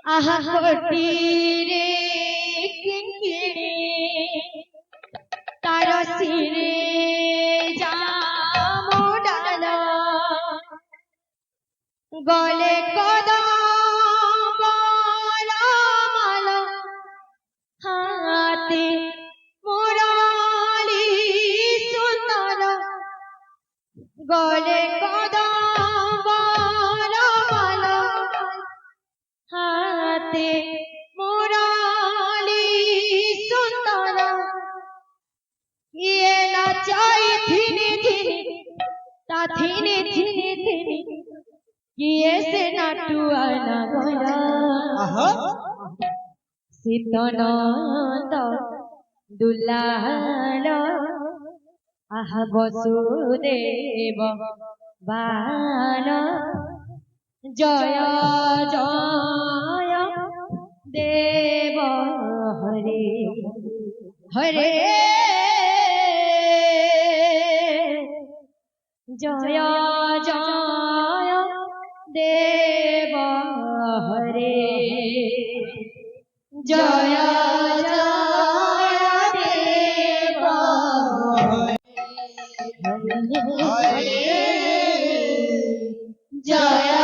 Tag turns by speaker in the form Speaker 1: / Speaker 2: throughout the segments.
Speaker 1: আহা কোটি রে কিঙ্কিণী তার শিরে জামডাল গলে কদম মাল হাতে মুরালি সুন্দর গলে কদম মাল হাতে মুরালি সুন্দর ইয়ে নাচাই ধিনি ধিনি তা ধিনি ধিনি ধিনি কিয়ে সে নাটুয়ানা গলা শীতনন্দ দুলাল আহ বসুদেব বাল জয় জয় দেব হরে হরে জয় জয় দেব হরে জয় জয় দেব হরে জয়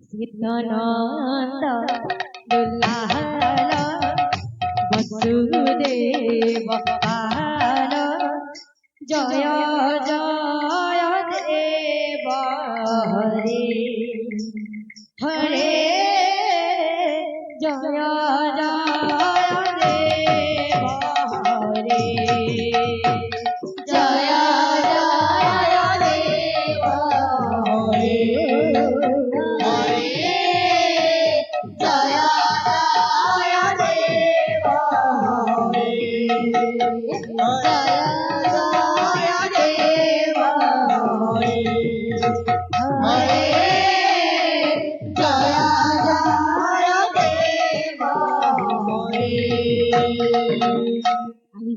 Speaker 1: শীতনন্দ দুলাল বসুদেব বাল জয় জয় দেব হরে হরে জয় জয় দেব হরে জয় জয় দেব হরে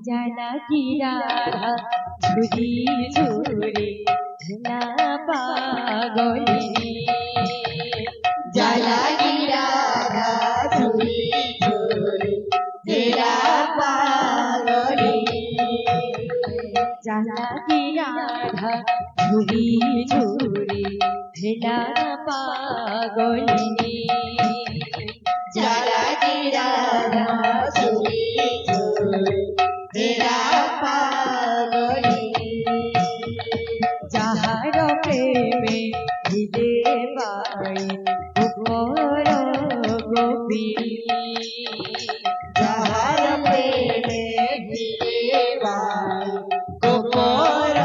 Speaker 1: জানা কি রাধা ঝুরি ঝুরি না পাগলিনী জানা কি রাধা ঝুরি ঝুরি না পাগলিনী জানা কি রাধা ঝুরি ঝুরি না পাগলিনী জানা কি রাধা ঝুরি ঝুরি যাহার প্রেমে হৃদে পাই উপর গোপী যাহার প্রেমে হৃদে পাই উপর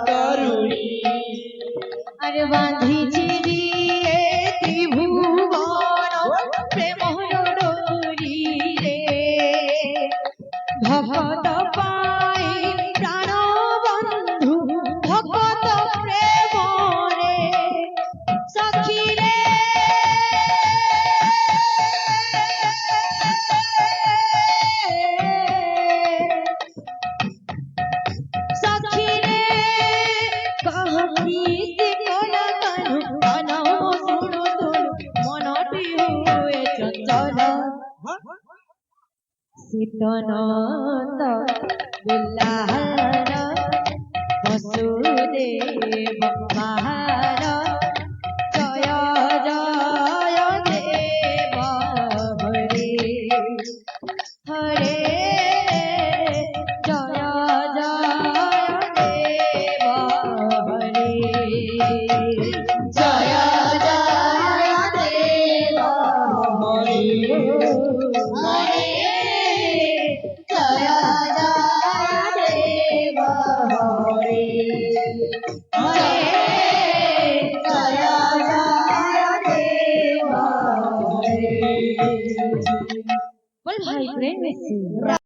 Speaker 1: তরুণী আরে বাঁধিছি রে ত্রিভুবন প্রেম ডোরি রে ভকত পাই প্রাণ বন্ধু ভকত প্রেমরে সখী রে সখী রে কহিতে কোন তনু মন শুণু শুণু মনটি হুয়ে চঞ্চল শীতনন্দ বুল্লাহার বসুদেব মহার জয় জয় দেব হরে হরে জয় জয় দেব হরে জয় জয় দেব হরে হরে জয় জয় দেব হরে হরে জয় জয় দেব হরে। বল ভাই প্রেম